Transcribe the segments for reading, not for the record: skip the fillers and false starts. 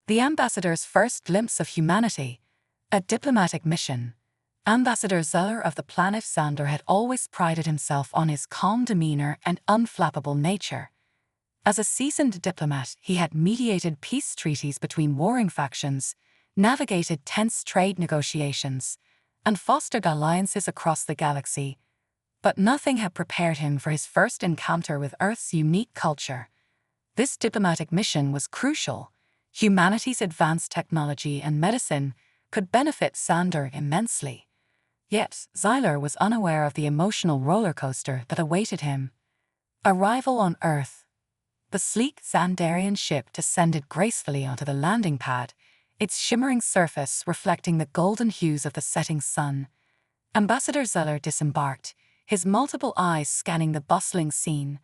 The ambassador's first glimpse of humanity, a diplomatic mission. Ambassador Zeller of the planet Sander had always prided himself on his calm demeanor and unflappable nature. As a seasoned diplomat, he had mediated peace treaties between warring factions, navigated tense trade negotiations, and fostered alliances across the galaxy. But nothing had prepared him for his first encounter with Earth's unique culture. This diplomatic mission was crucial. Humanity's advanced technology and medicine could benefit Sander immensely. Yet, Zyler was unaware of the emotional roller coaster that awaited him. Arrival on Earth. The sleek Zandarian ship descended gracefully onto the landing pad, its shimmering surface reflecting the golden hues of the setting sun. Ambassador Zeller disembarked, his multiple eyes scanning the bustling scene.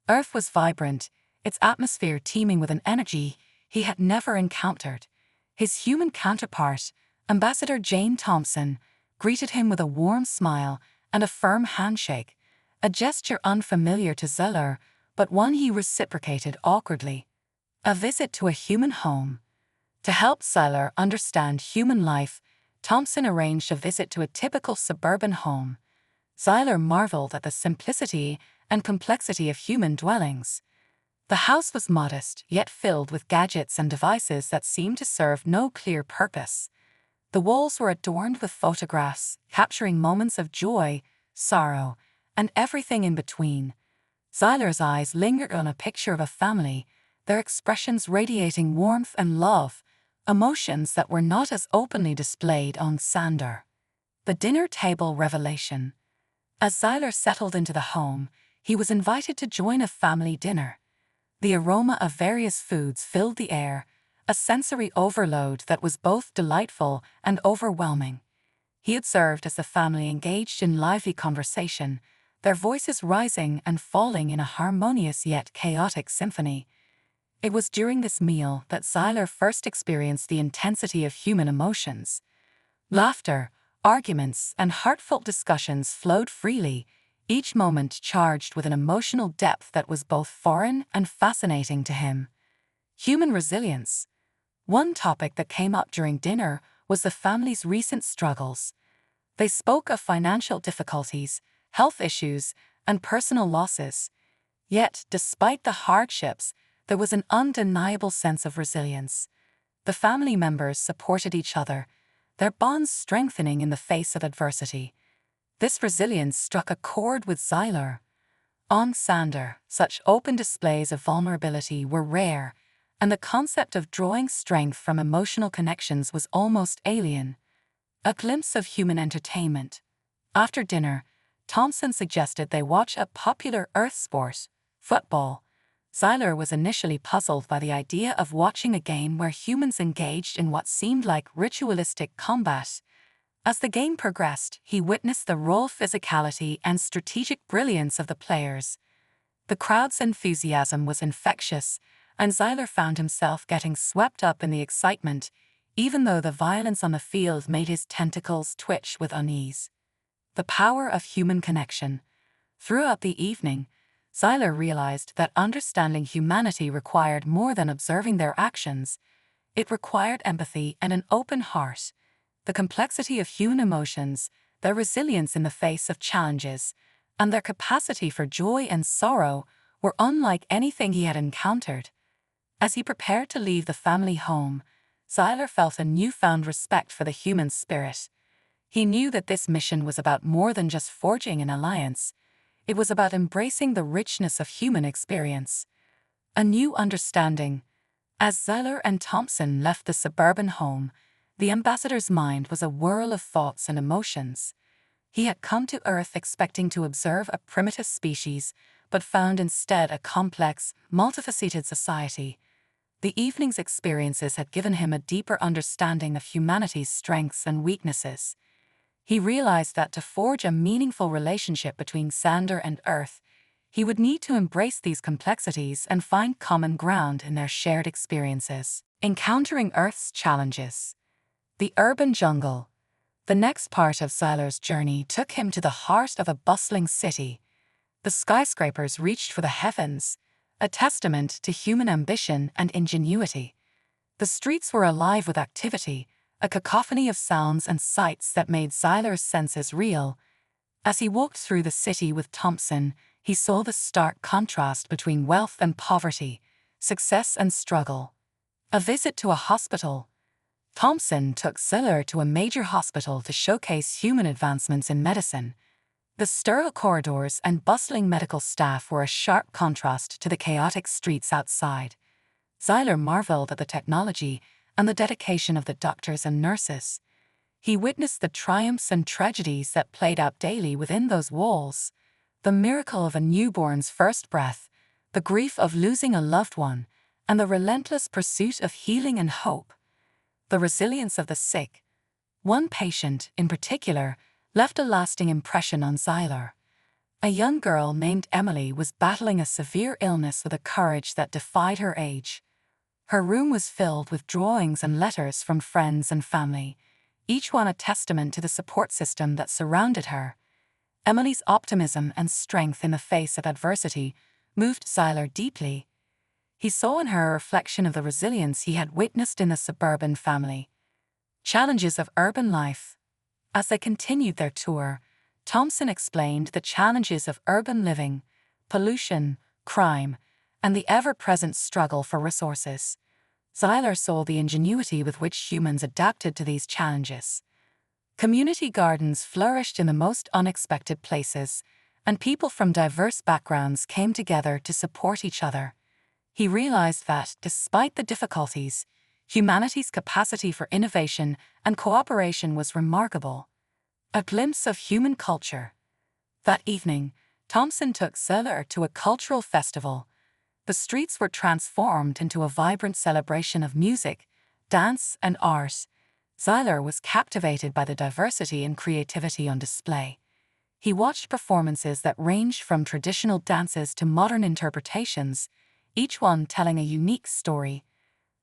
Earth was vibrant, its atmosphere teeming with an energy he had never encountered. His human counterpart, Ambassador Jane Thompson, greeted him with a warm smile and a firm handshake, a gesture unfamiliar to Zeller, but one he reciprocated awkwardly. A visit to a human home. To help Zeller understand human life, Thompson arranged a visit to a typical suburban home. Zyler marveled at the simplicity and complexity of human dwellings. The house was modest, yet filled with gadgets and devices that seemed to serve no clear purpose. The walls were adorned with photographs, capturing moments of joy, sorrow, and everything in between. Zyler's eyes lingered on a picture of a family, their expressions radiating warmth and love, emotions that were not as openly displayed on Sander. The dinner table revelation. As Zyler settled into the home, he was invited to join a family dinner. The aroma of various foods filled the air, a sensory overload that was both delightful and overwhelming. He observed as the family engaged in lively conversation, their voices rising and falling in a harmonious yet chaotic symphony. It was during this meal that Zyler first experienced the intensity of human emotions. Laughter, arguments, and heartfelt discussions flowed freely, each moment charged with an emotional depth that was both foreign and fascinating to him. Human resilience. One topic that came up during dinner was the family's recent struggles. They spoke of financial difficulties, health issues, and personal losses. Yet, despite the hardships, there was an undeniable sense of resilience. The family members supported each other, their bonds strengthening in the face of adversity. This resilience struck a chord with Zyler. On Sander, such open displays of vulnerability were rare, and the concept of drawing strength from emotional connections was almost alien. A glimpse of human entertainment. After dinner, Thompson suggested they watch a popular Earth sport, football. Zyler was initially puzzled by the idea of watching a game where humans engaged in what seemed like ritualistic combat. As the game progressed, he witnessed the raw physicality and strategic brilliance of the players. The crowd's enthusiasm was infectious, and Zyler found himself getting swept up in the excitement, even though the violence on the field made his tentacles twitch with unease. The power of human connection. Throughout the evening, Zyler realized that understanding humanity required more than observing their actions. It required empathy and an open heart. The complexity of human emotions, their resilience in the face of challenges, and their capacity for joy and sorrow were unlike anything he had encountered. As he prepared to leave the family home, Zyler felt a newfound respect for the human spirit. He knew that this mission was about more than just forging an alliance. It was about embracing the richness of human experience. A new understanding. As Zyler and Thompson left the suburban home, the ambassador's mind was a whirl of thoughts and emotions. He had come to Earth expecting to observe a primitive species, but found instead a complex, multifaceted society. The evening's experiences had given him a deeper understanding of humanity's strengths and weaknesses. He realized that to forge a meaningful relationship between Sander and Earth, he would need to embrace these complexities and find common ground in their shared experiences. Encountering Earth's challenges. The urban jungle. The next part of Zyler's journey took him to the heart of a bustling city. The skyscrapers reached for the heavens, a testament to human ambition and ingenuity. The streets were alive with activity, a cacophony of sounds and sights that made Xyler's senses reel. As he walked through the city with Thompson, he saw the stark contrast between wealth and poverty, success and struggle. A visit to a hospital. Thompson took Xyler to a major hospital to showcase human advancements in medicine. The sterile corridors and bustling medical staff were a sharp contrast to the chaotic streets outside. Xyler marveled at the technology and the dedication of the doctors and nurses. He witnessed the triumphs and tragedies that played out daily within those walls. The miracle of a newborn's first breath, the grief of losing a loved one, and the relentless pursuit of healing and hope. The resilience of the sick. One patient, in particular, left a lasting impression on Xyler. A young girl named Emily was battling a severe illness with a courage that defied her age. Her room was filled with drawings and letters from friends and family, each one a testament to the support system that surrounded her. Emily's optimism and strength in the face of adversity moved Xyler deeply. He saw in her a reflection of the resilience he had witnessed in the suburban family. Challenges of urban life. As they continued their tour, Thompson explained the challenges of urban living, pollution, crime, and the ever-present struggle for resources. Xyler saw the ingenuity with which humans adapted to these challenges. Community gardens flourished in the most unexpected places, and people from diverse backgrounds came together to support each other. He realized that, despite the difficulties, humanity's capacity for innovation and cooperation was remarkable. A glimpse of human culture. That evening, Thompson took Xyler to a cultural festival. The streets were transformed into a vibrant celebration of music, dance, and art. Xyler was captivated by the diversity and creativity on display. He watched performances that ranged from traditional dances to modern interpretations, each one telling a unique story.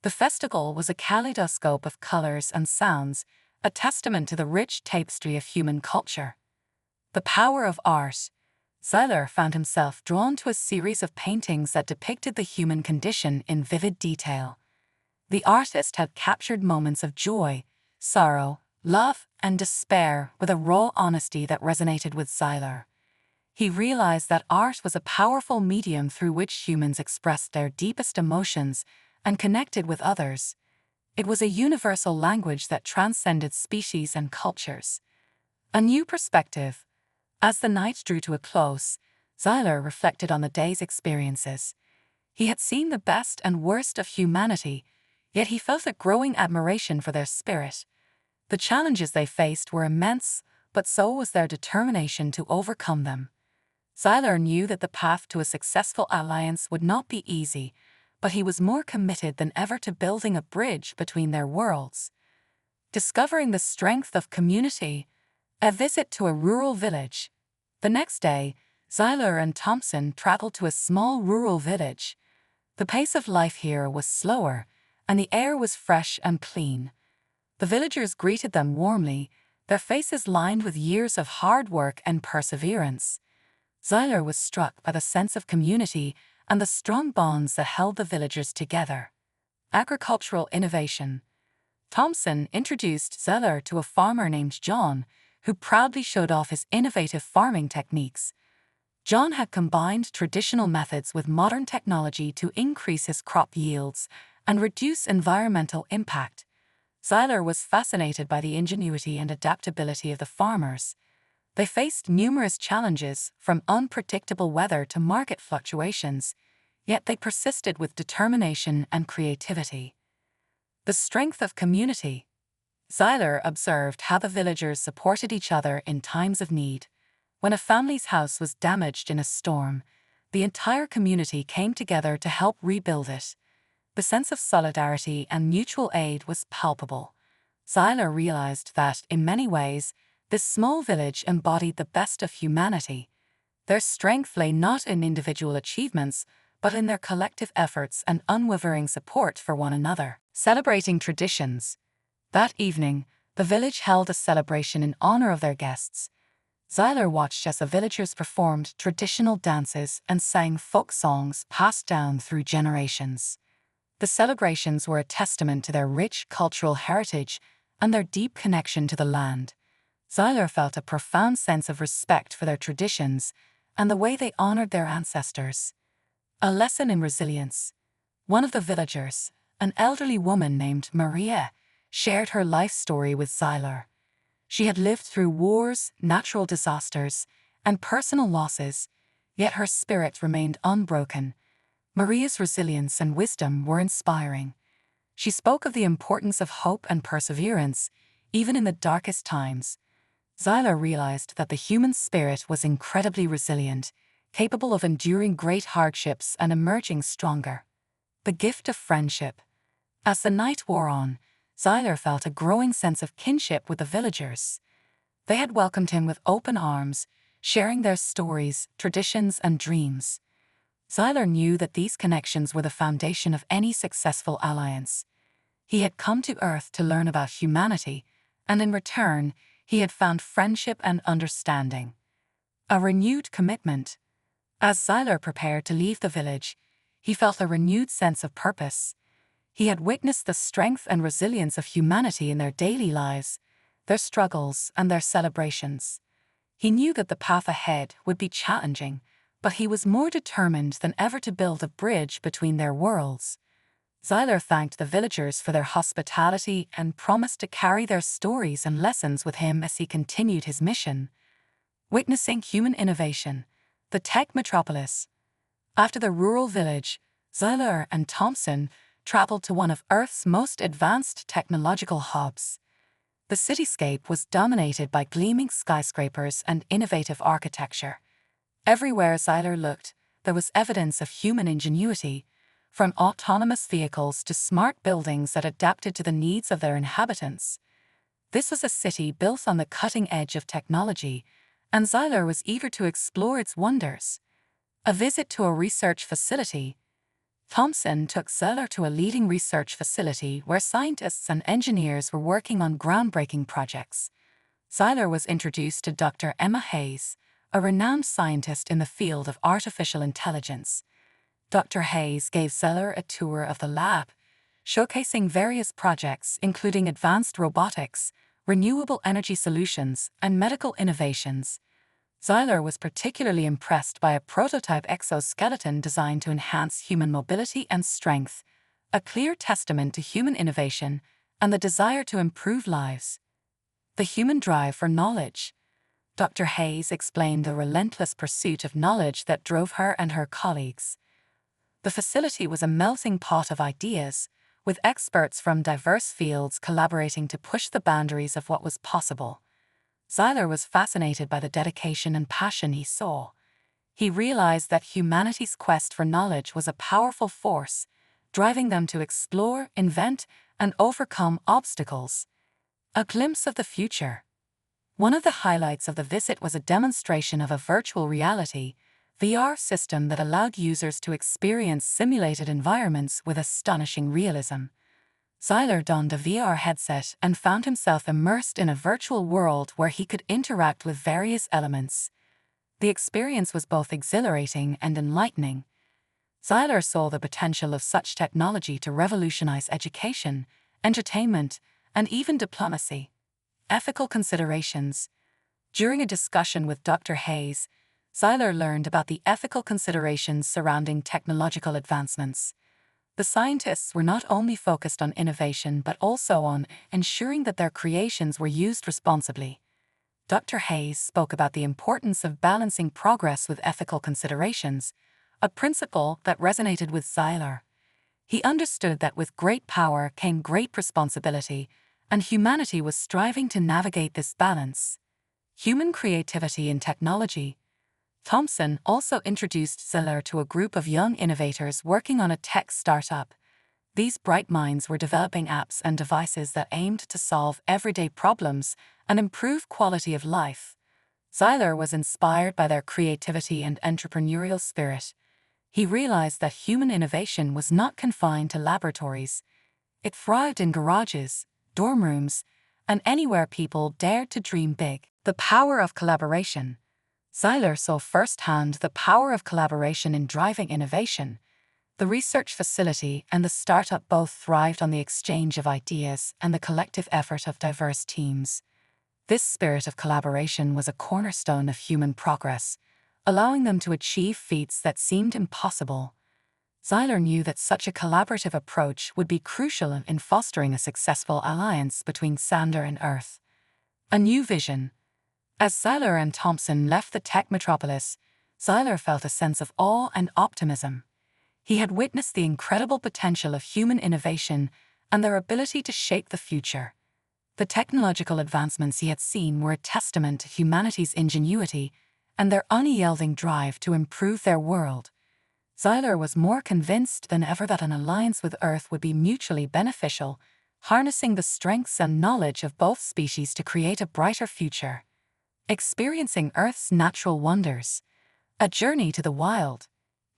The festival was a kaleidoscope of colors and sounds, a testament to the rich tapestry of human culture. The power of art. Xyler found himself drawn to a series of paintings that depicted the human condition in vivid detail. The artist had captured moments of joy, sorrow, love, and despair with a raw honesty that resonated with Xyler. He realized that art was a powerful medium through which humans expressed their deepest emotions and connected with others. It was a universal language that transcended species and cultures. A new perspective. As the night drew to a close, Xyler reflected on the day's experiences. He had seen the best and worst of humanity, yet he felt a growing admiration for their spirit. The challenges they faced were immense, but so was their determination to overcome them. Xyler knew that the path to a successful alliance would not be easy, but he was more committed than ever to building a bridge between their worlds. Discovering the strength of community. A visit to a rural village. The next day, Xyler and Thompson traveled to a small rural village. The pace of life here was slower, and the air was fresh and clean. The villagers greeted them warmly, their faces lined with years of hard work and perseverance. Xyler was struck by the sense of community and the strong bonds that held the villagers together. Agricultural innovation. Thompson introduced Xyler to a farmer named John, who proudly showed off his innovative farming techniques. John had combined traditional methods with modern technology to increase his crop yields and reduce environmental impact. Xyler was fascinated by the ingenuity and adaptability of the farmers. They faced numerous challenges, from unpredictable weather to market fluctuations, yet they persisted with determination and creativity. The strength of community. Xyler observed how the villagers supported each other in times of need. When a family's house was damaged in a storm, the entire community came together to help rebuild it. The sense of solidarity and mutual aid was palpable. Xyler realized that, in many ways, this small village embodied the best of humanity. Their strength lay not in individual achievements, but in their collective efforts and unwavering support for one another. Celebrating traditions. That evening, the village held a celebration in honor of their guests. Xyler watched as the villagers performed traditional dances and sang folk songs passed down through generations. The celebrations were a testament to their rich cultural heritage and their deep connection to the land. Xyler felt a profound sense of respect for their traditions and the way they honored their ancestors. A lesson in resilience. One of the villagers, an elderly woman named Maria, shared her life story with Xyler. She had lived through wars, natural disasters, and personal losses, yet her spirit remained unbroken. Maria's resilience and wisdom were inspiring. She spoke of the importance of hope and perseverance, even in the darkest times. Xyler realized that the human spirit was incredibly resilient, capable of enduring great hardships and emerging stronger. The gift of friendship. As the night wore on, Xyler felt a growing sense of kinship with the villagers. They had welcomed him with open arms, sharing their stories, traditions, and dreams. Xyler knew that these connections were the foundation of any successful alliance. He had come to Earth to learn about humanity, and in return, he had found friendship and understanding. A renewed commitment. As Xyler prepared to leave the village, he felt a renewed sense of purpose. He had witnessed the strength and resilience of humanity in their daily lives, their struggles and their celebrations. He knew that the path ahead would be challenging, but he was more determined than ever to build a bridge between their worlds. Xyler thanked the villagers for their hospitality and promised to carry their stories and lessons with him as he continued his mission. Witnessing human innovation. The tech metropolis. After the rural village, Xyler and Thompson traveled to one of Earth's most advanced technological hubs. The cityscape was dominated by gleaming skyscrapers and innovative architecture. Everywhere Xyler looked, there was evidence of human ingenuity, from autonomous vehicles to smart buildings that adapted to the needs of their inhabitants. This was a city built on the cutting edge of technology, and Xyler was eager to explore its wonders. A visit to a research facility. Thompson took Xyler to a leading research facility where scientists and engineers were working on groundbreaking projects. Xyler was introduced to Dr. Emma Hayes, a renowned scientist in the field of artificial intelligence. Dr. Hayes gave Xyler a tour of the lab, showcasing various projects including advanced robotics, renewable energy solutions, and medical innovations. Xyler was particularly impressed by a prototype exoskeleton designed to enhance human mobility and strength, a clear testament to human innovation and the desire to improve lives. The human drive for knowledge. Dr. Hayes explained the relentless pursuit of knowledge that drove her and her colleagues. The facility was a melting pot of ideas, with experts from diverse fields collaborating to push the boundaries of what was possible. Xyler was fascinated by the dedication and passion he saw. He realized that humanity's quest for knowledge was a powerful force, driving them to explore, invent, and overcome obstacles. A glimpse of the future. One of the highlights of the visit was a demonstration of a virtual reality VR system that allowed users to experience simulated environments with astonishing realism. Xyler donned a VR headset and found himself immersed in a virtual world where he could interact with various elements. The experience was both exhilarating and enlightening. Xyler saw the potential of such technology to revolutionize education, entertainment, and even diplomacy. Ethical considerations. During a discussion with Dr. Hayes, Xyler learned about the ethical considerations surrounding technological advancements. The scientists were not only focused on innovation but also on ensuring that their creations were used responsibly. Dr. Hayes spoke about the importance of balancing progress with ethical considerations, a principle that resonated with Xyler. He understood that with great power came great responsibility, and humanity was striving to navigate this balance. Human creativity in technology. Thompson also introduced Xyler to a group of young innovators working on a tech startup. These bright minds were developing apps and devices that aimed to solve everyday problems and improve quality of life. Xyler was inspired by their creativity and entrepreneurial spirit. He realized that human innovation was not confined to laboratories. It thrived in garages, dorm rooms, and anywhere people dared to dream big. The power of collaboration. Xyler saw firsthand the power of collaboration in driving innovation. The research facility and the startup both thrived on the exchange of ideas and the collective effort of diverse teams. This spirit of collaboration was a cornerstone of human progress, allowing them to achieve feats that seemed impossible. Xyler knew that such a collaborative approach would be crucial in fostering a successful alliance between Sander and Earth. A new vision. As Xyler and Thompson left the tech metropolis, Xyler felt a sense of awe and optimism. He had witnessed the incredible potential of human innovation and their ability to shape the future. The technological advancements he had seen were a testament to humanity's ingenuity and their unyielding drive to improve their world. Xyler was more convinced than ever that an alliance with Earth would be mutually beneficial, harnessing the strengths and knowledge of both species to create a brighter future. Experiencing Earth's natural wonders. A journey to the wild.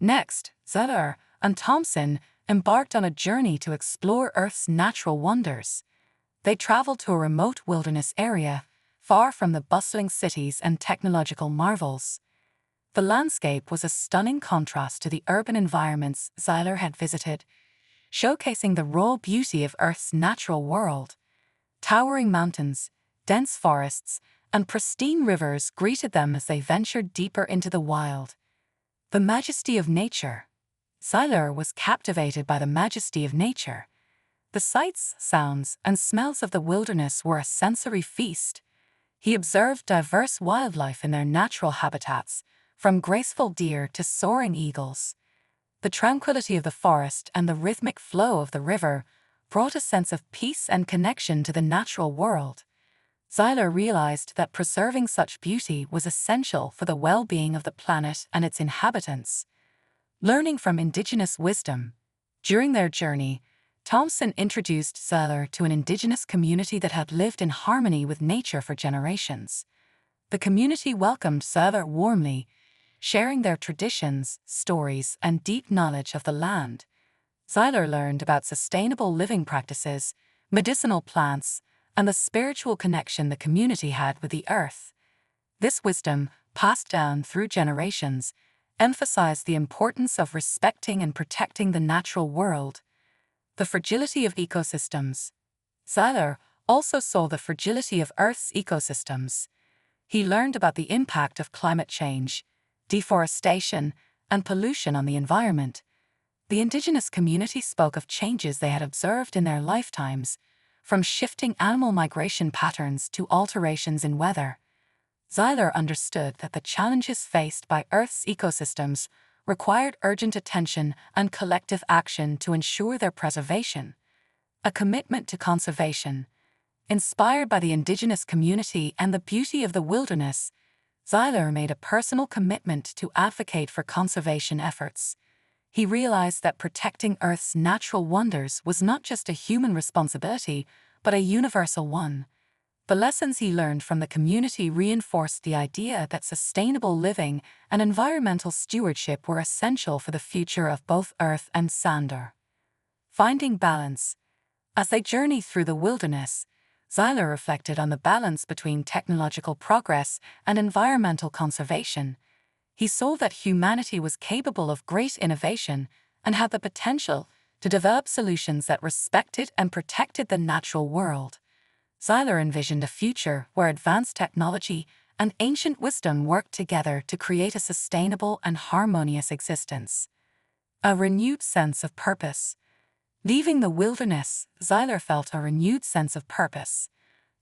Next, Xyler and Thompson embarked on a journey to explore Earth's natural wonders. They traveled to a remote wilderness area, far from the bustling cities and technological marvels. The landscape was a stunning contrast to the urban environments Xyler had visited, showcasing the raw beauty of Earth's natural world. Towering mountains, dense forests, and pristine rivers greeted them as they ventured deeper into the wild. The majesty of nature. Xyler was captivated by the majesty of nature. The sights, sounds, and smells of the wilderness were a sensory feast. He observed diverse wildlife in their natural habitats, from graceful deer to soaring eagles. The tranquility of the forest and the rhythmic flow of the river brought a sense of peace and connection to the natural world. Xyler realized that preserving such beauty was essential for the well-being of the planet and its inhabitants. Learning from indigenous wisdom. During their journey, Thompson introduced Xyler to an indigenous community that had lived in harmony with nature for generations. The community welcomed Xyler warmly, sharing their traditions, stories, and deep knowledge of the land. Xyler learned about sustainable living practices, medicinal plants, and the spiritual connection the community had with the earth. This wisdom, passed down through generations, emphasized the importance of respecting and protecting the natural world. The fragility of ecosystems. Xyler also saw the fragility of Earth's ecosystems. He learned about the impact of climate change, deforestation, and pollution on the environment. The indigenous community spoke of changes they had observed in their lifetimes, from shifting animal migration patterns to alterations in weather. Xyler understood that the challenges faced by Earth's ecosystems required urgent attention and collective action to ensure their preservation. A commitment to conservation. Inspired by the indigenous community and the beauty of the wilderness, Xyler made a personal commitment to advocate for conservation efforts. He realized that protecting Earth's natural wonders was not just a human responsibility, but a universal one. The lessons he learned from the community reinforced the idea that sustainable living and environmental stewardship were essential for the future of both Earth and Sander. Finding balance. As they journeyed through the wilderness, Xyler reflected on the balance between technological progress and environmental conservation. He saw that humanity was capable of great innovation and had the potential to develop solutions that respected and protected the natural world. Xyler envisioned a future where advanced technology and ancient wisdom worked together to create a sustainable and harmonious existence. A renewed sense of purpose. Leaving the wilderness, Xyler felt a renewed sense of purpose.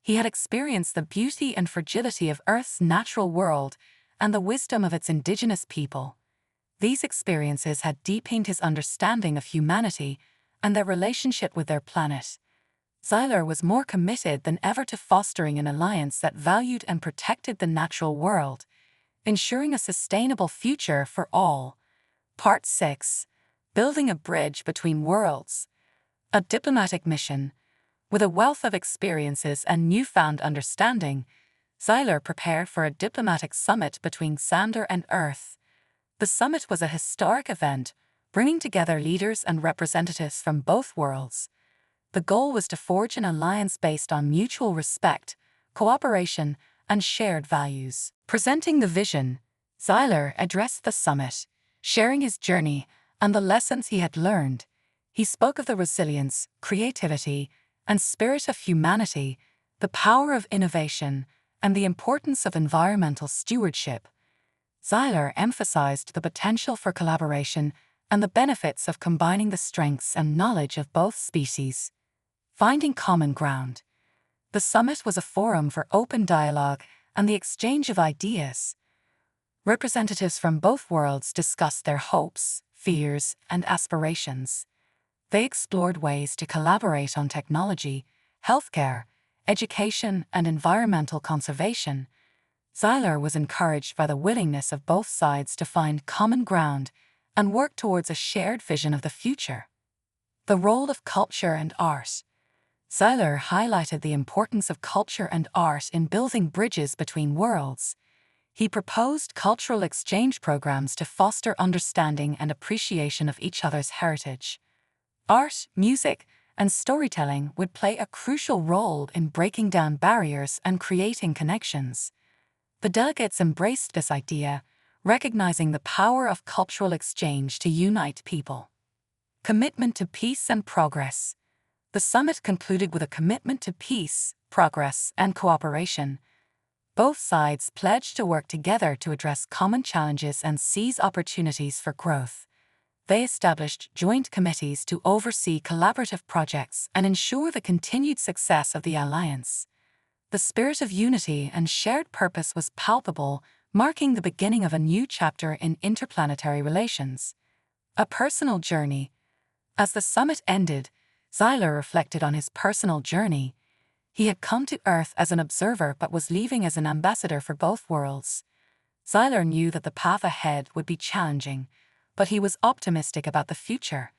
He had experienced the beauty and fragility of Earth's natural world and the wisdom of its indigenous people. These experiences had deepened his understanding of humanity and their relationship with their planet. Xyler was more committed than ever to fostering an alliance that valued and protected the natural world, ensuring a sustainable future for all. Part 6. Building a bridge between worlds. A diplomatic mission. With a wealth of experiences and newfound understanding, Xyler prepared for a diplomatic summit between Sander and Earth. The summit was a historic event, bringing together leaders and representatives from both worlds. The goal was to forge an alliance based on mutual respect, cooperation, and shared values. Presenting the vision, Xyler addressed the summit, sharing his journey and the lessons he had learned. He spoke of the resilience, creativity, and spirit of humanity, the power of innovation, and the importance of environmental stewardship. Seiler emphasized the potential for collaboration and the benefits of combining the strengths and knowledge of both species. Finding common ground. The summit was a forum for open dialogue and the exchange of ideas. Representatives from both worlds discussed their hopes, fears, and aspirations. They explored ways to collaborate on technology, healthcare, education, and environmental conservation. Seiler was encouraged by the willingness of both sides to find common ground and work towards a shared vision of the future. The role of culture and art. Seiler highlighted the importance of culture and art in building bridges between worlds. He proposed cultural exchange programs to foster understanding and appreciation of each other's heritage. Art, music, and storytelling would play a crucial role in breaking down barriers and creating connections. The delegates embraced this idea, recognizing the power of cultural exchange to unite people. Commitment to peace and progress. The summit concluded with a commitment to peace, progress, and cooperation. Both sides pledged to work together to address common challenges and seize opportunities for growth. They established joint committees to oversee collaborative projects and ensure the continued success of the alliance. The spirit of unity and shared purpose was palpable, marking the beginning of a new chapter in interplanetary relations. A personal journey. As the summit ended, Seiler reflected on his personal journey. He had come to Earth as an observer but was leaving as an ambassador for both worlds. Seiler knew that the path ahead would be challenging, but he was optimistic about the future.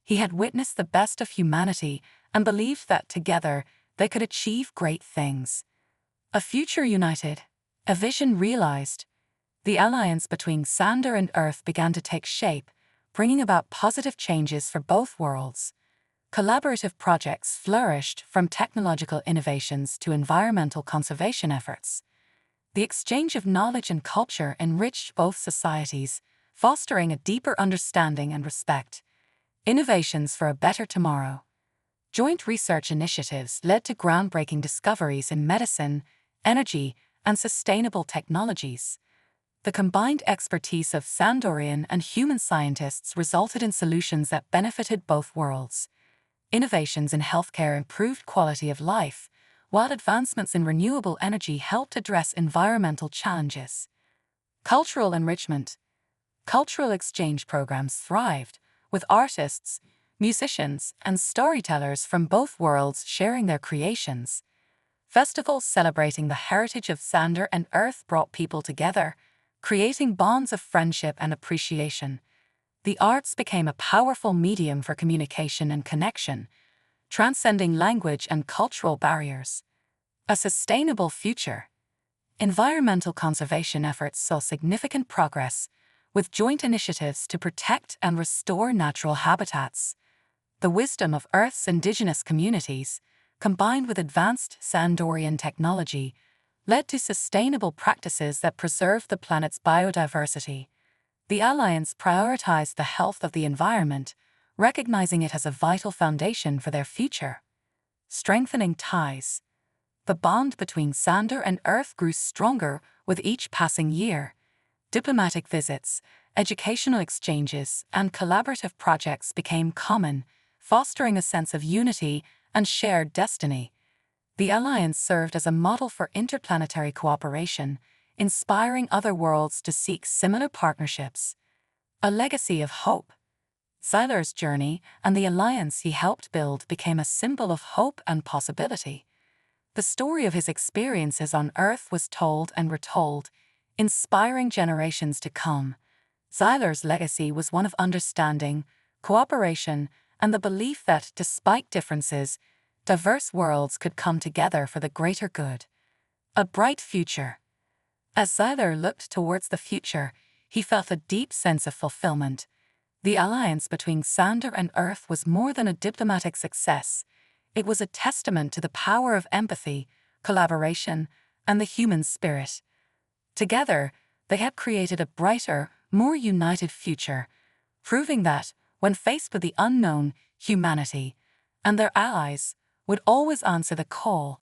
He had witnessed the best of humanity and believed that together they could achieve great things. A future united, a vision realized. The alliance between Sander and Earth began to take shape, bringing about positive changes for both worlds. Collaborative projects flourished, from technological innovations to environmental conservation efforts. The exchange of knowledge and culture enriched both societies, fostering a deeper understanding and respect. Innovations for a better tomorrow. Joint research initiatives led to groundbreaking discoveries in medicine, energy, and sustainable technologies. The combined expertise of Sandorian and human scientists resulted in solutions that benefited both worlds. Innovations in healthcare improved quality of life, while advancements in renewable energy helped address environmental challenges. Cultural enrichment. Cultural exchange programs thrived, with artists, musicians, and storytellers from both worlds sharing their creations. Festivals celebrating the heritage of Sander and Earth brought people together, creating bonds of friendship and appreciation. The arts became a powerful medium for communication and connection, transcending language and cultural barriers. A sustainable future. Environmental conservation efforts saw significant progress, with joint initiatives to protect and restore natural habitats. The wisdom of Earth's indigenous communities, combined with advanced Sandorian technology, led to sustainable practices that preserved the planet's biodiversity. The alliance prioritized the health of the environment, recognizing it as a vital foundation for their future. Strengthening ties. The bond between Sander and Earth grew stronger with each passing year. Diplomatic visits, educational exchanges, and collaborative projects became common, fostering a sense of unity and shared destiny. The alliance served as a model for interplanetary cooperation, inspiring other worlds to seek similar partnerships. A legacy of hope. Seiler's journey and the alliance he helped build became a symbol of hope and possibility. The story of his experiences on Earth was told and retold, inspiring generations to come. Seiler's legacy was one of understanding, cooperation, and the belief that, despite differences, diverse worlds could come together for the greater good. A bright future. As Seiler looked towards the future, he felt a deep sense of fulfillment. The alliance between Sander and Earth was more than a diplomatic success. It was a testament to the power of empathy, collaboration, and the human spirit. Together, they had created a brighter, more united future, proving that, when faced with the unknown, humanity and their allies would always answer the call.